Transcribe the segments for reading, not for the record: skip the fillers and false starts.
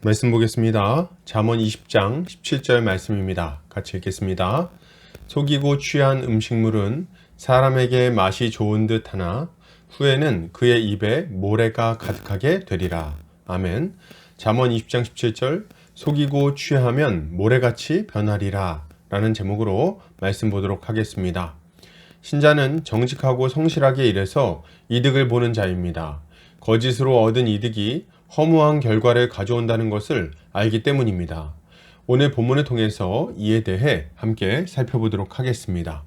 말씀 보겠습니다. 잠언 20장 17절 말씀입니다. 같이 읽겠습니다. 속이고 취한 음식물은 사람에게 맛이 좋은 듯 하나 후에는 그의 입에 모래가 가득하게 되리라. 아멘. 잠언 20장 17절 속이고 취하면 모래같이 변하리라 라는 제목으로 말씀 보도록 하겠습니다. 신자는 정직하고 성실하게 일해서 이득을 보는 자입니다. 거짓으로 얻은 이득이 허무한 결과를 가져온다는 것을 알기 때문입니다. 오늘 본문을 통해서 이에 대해 함께 살펴보도록 하겠습니다.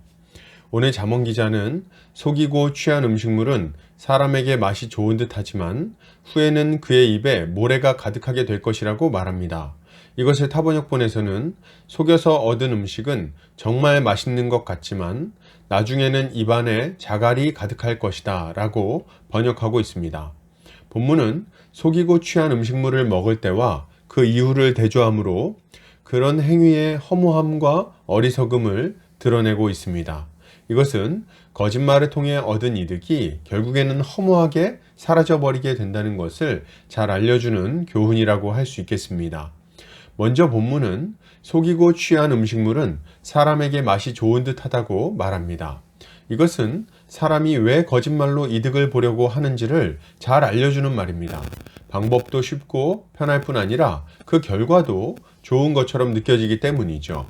오늘 잠언 기자는 속이고 취한 음식물은 사람에게 맛이 좋은 듯 하지만 후에는 그의 입에 모래가 가득하게 될 것이라고 말합니다. 이것을 타번역본에서는 속여서 얻은 음식은 정말 맛있는 것 같지만 나중에는 입안에 자갈이 가득할 것이다 라고 번역하고 있습니다. 본문은 속이고 취한 음식물을 먹을 때와 그 이후를 대조하므로 그런 행위의 허무함과 어리석음을 드러내고 있습니다. 이것은 거짓말을 통해 얻은 이득이 결국에는 허무하게 사라져버리게 된다는 것을 잘 알려주는 교훈이라고 할 수 있겠습니다. 먼저 본문은 속이고 취한 음식물은 사람에게 맛이 좋은 듯 하다고 말합니다. 이것은 사람이 왜 거짓말로 이득을 보려고 하는지를 잘 알려주는 말입니다. 방법도 쉽고 편할 뿐 아니라 그 결과도 좋은 것처럼 느껴지기 때문이죠.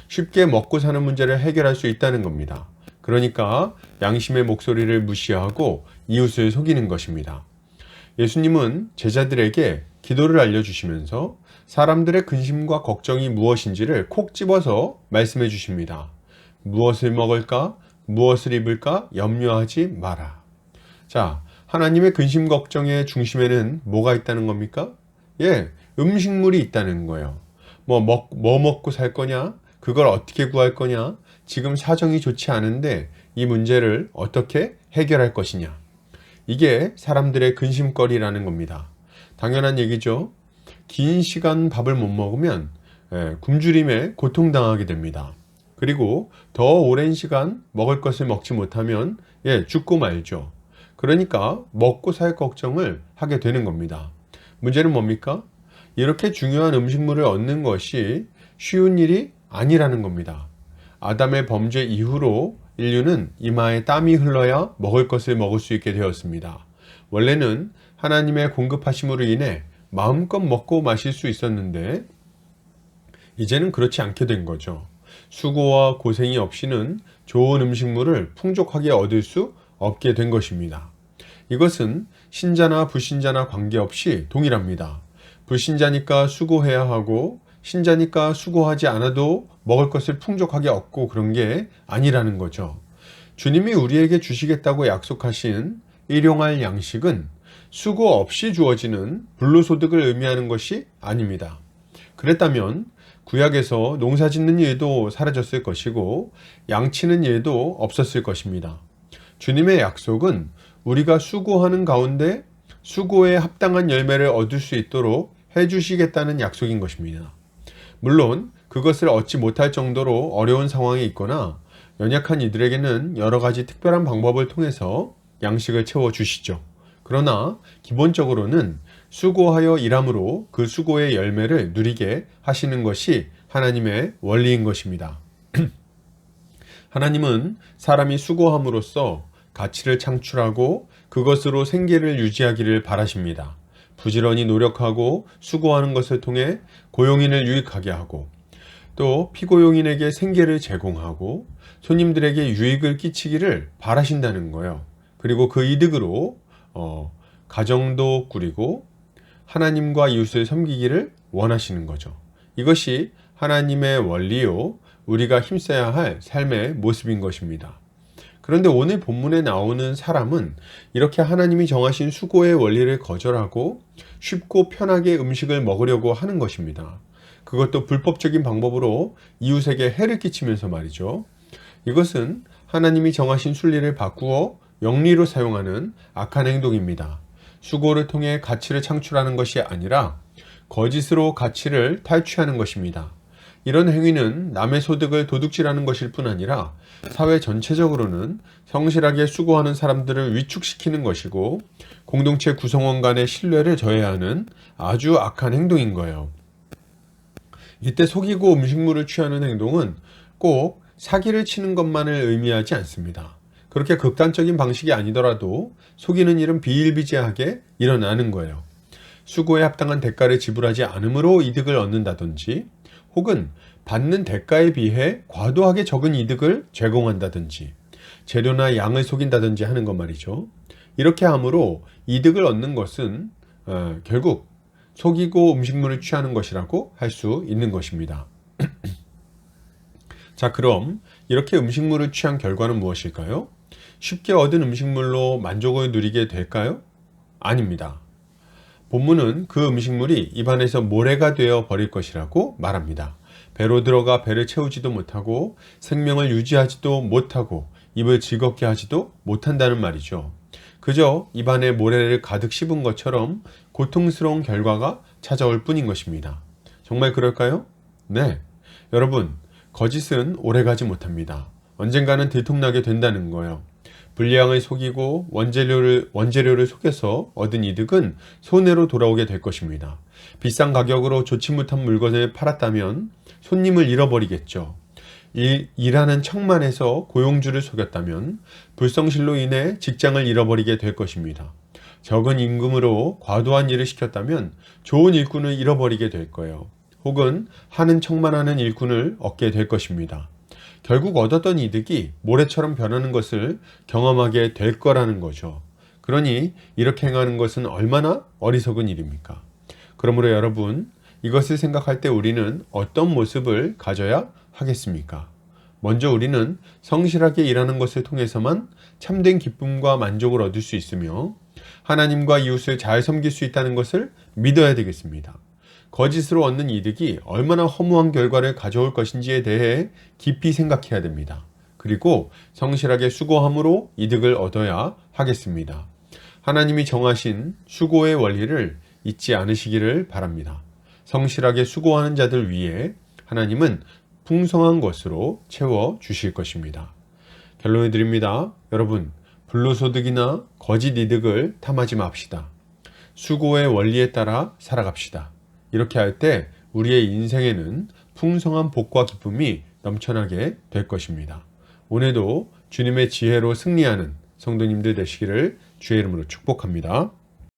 쉽게 먹고 사는 문제를 해결할 수 있다는 겁니다. 그러니까 양심의 목소리를 무시하고 이웃을 속이는 것입니다. 예수님은 제자들에게 기도를 알려주시면서 사람들의 근심과 걱정이 무엇인지를 콕 집어서 말씀해 주십니다. 무엇을 먹을까? 무엇을 입을까? 염려하지 마라. 자, 하나님의 근심 걱정의 중심에는 뭐가 있다는 겁니까? 음식물이 있다는 거예요. 뭐 먹고 살 거냐? 그걸 어떻게 구할 거냐? 지금 사정이 좋지 않은데 이 문제를 어떻게 해결할 것이냐? 이게 사람들의 근심거리라는 겁니다. 당연한 얘기죠. 긴 시간 밥을 못 먹으면 굶주림에 고통당하게 됩니다. 그리고 더 오랜 시간 먹을 것을 먹지 못하면 죽고 말죠. 그러니까 먹고 살 걱정을 하게 되는 겁니다. 문제는 뭡니까? 이렇게 중요한 음식물을 얻는 것이 쉬운 일이 아니라는 겁니다. 아담의 범죄 이후로 인류는 이마에 땀이 흘러야 먹을 것을 먹을 수 있게 되었습니다. 원래는 하나님의 공급하심으로 인해 마음껏 먹고 마실 수 있었는데 이제는 그렇지 않게 된 거죠. 수고와 고생이 없이는 좋은 음식물을 풍족하게 얻을 수 없게 된 것입니다. 이것은 신자나 불신자나 관계없이 동일합니다. 불신자니까 수고해야 하고 신자니까 수고하지 않아도 먹을 것을 풍족하게 얻고 그런 게 아니라는 거죠. 주님이 우리에게 주시겠다고 약속하신 일용할 양식은 수고 없이 주어지는 불로소득을 의미하는 것이 아닙니다. 그랬다면 구약에서 농사 짓는 일도 사라졌을 것이고 양치는 일도 없었을 것입니다. 주님의 약속은 우리가 수고하는 가운데 수고에 합당한 열매를 얻을 수 있도록 해주시겠다는 약속인 것입니다. 물론 그것을 얻지 못할 정도로 어려운 상황에 있거나 연약한 이들에게는 여러 가지 특별한 방법을 통해서 양식을 채워주시죠. 그러나 기본적으로는 수고하여 일함으로 그 수고의 열매를 누리게 하시는 것이 하나님의 원리인 것입니다. 하나님은 사람이 수고함으로써 가치를 창출하고 그것으로 생계를 유지하기를 바라십니다. 부지런히 노력하고 수고하는 것을 통해 고용인을 유익하게 하고 또 피고용인에게 생계를 제공하고 손님들에게 유익을 끼치기를 바라신다는 거예요. 그리고 그 이득으로 가정도 꾸리고 하나님과 이웃을 섬기기를 원하시는 거죠. 이것이 하나님의 원리요, 우리가 힘써야 할 삶의 모습인 것입니다. 그런데 오늘 본문에 나오는 사람은 이렇게 하나님이 정하신 수고의 원리를 거절하고 쉽고 편하게 음식을 먹으려고 하는 것입니다. 그것도 불법적인 방법으로 이웃에게 해를 끼치면서 말이죠. 이것은 하나님이 정하신 순리를 바꾸어 영리로 사용하는 악한 행동입니다. 수고를 통해 가치를 창출하는 것이 아니라 거짓으로 가치를 탈취하는 것입니다. 이런 행위는 남의 소득을 도둑질하는 것일 뿐 아니라 사회 전체적으로는 성실하게 수고하는 사람들을 위축시키는 것이고 공동체 구성원 간의 신뢰를 저해하는 아주 악한 행동인 거예요. 이때 속이고 음식물을 취하는 행동은 꼭 사기를 치는 것만을 의미하지 않습니다. 그렇게 극단적인 방식이 아니더라도 속이는 일은 비일비재하게 일어나는 거예요. 수고에 합당한 대가를 지불하지 않으므로 이득을 얻는다든지 혹은 받는 대가에 비해 과도하게 적은 이득을 제공한다든지 재료나 양을 속인다든지 하는 것 말이죠. 이렇게 함으로 이득을 얻는 것은 결국 속이고 음식물을 취하는 것이라고 할 수 있는 것입니다. 자, 그럼 이렇게 음식물을 취한 결과는 무엇일까요? 쉽게 얻은 음식물로 만족을 누리게 될까요? 아닙니다. 본문은 그 음식물이 입안에서 모래가 되어 버릴 것이라고 말합니다. 배로 들어가 배를 채우지도 못하고 생명을 유지하지도 못하고 입을 즐겁게 하지도 못한다는 말이죠. 그저 입안에 모래를 가득 씹은 것처럼 고통스러운 결과가 찾아올 뿐인 것입니다. 정말 그럴까요? 네. 여러분, 거짓은 오래가지 못합니다. 언젠가는 들통나게 된다는 거예요. 불량을 속이고 원재료를 속여서 얻은 이득은 손해로 돌아오게 될 것입니다. 비싼 가격으로 좋지 못한 물건을 팔았다면 손님을 잃어버리겠죠. 일하는 척만해서 고용주를 속였다면 불성실로 인해 직장을 잃어버리게 될 것입니다. 적은 임금으로 과도한 일을 시켰다면 좋은 일꾼을 잃어버리게 될 거예요. 혹은 하는 척만 하는 일꾼을 얻게 될 것입니다. 결국 얻었던 이득이 모래처럼 변하는 것을 경험하게 될 거라는 거죠. 그러니 이렇게 행하는 것은 얼마나 어리석은 일입니까? 그러므로 여러분, 이것을 생각할 때 우리는 어떤 모습을 가져야 하겠습니까? 먼저 우리는 성실하게 일하는 것을 통해서만 참된 기쁨과 만족을 얻을 수 있으며 하나님과 이웃을 잘 섬길 수 있다는 것을 믿어야 되겠습니다. 거짓으로 얻는 이득이 얼마나 허무한 결과를 가져올 것인지에 대해 깊이 생각해야 됩니다. 그리고 성실하게 수고함으로 이득을 얻어야 하겠습니다. 하나님이 정하신 수고의 원리를 잊지 않으시기를 바랍니다. 성실하게 수고하는 자들 위해 하나님은 풍성한 것으로 채워 주실 것입니다. 결론을 드립니다. 여러분, 불로소득이나 거짓 이득을 탐하지 맙시다. 수고의 원리에 따라 살아갑시다. 이렇게 할 때 우리의 인생에는 풍성한 복과 기쁨이 넘쳐나게 될 것입니다. 오늘도 주님의 지혜로 승리하는 성도님들 되시기를 주의 이름으로 축복합니다.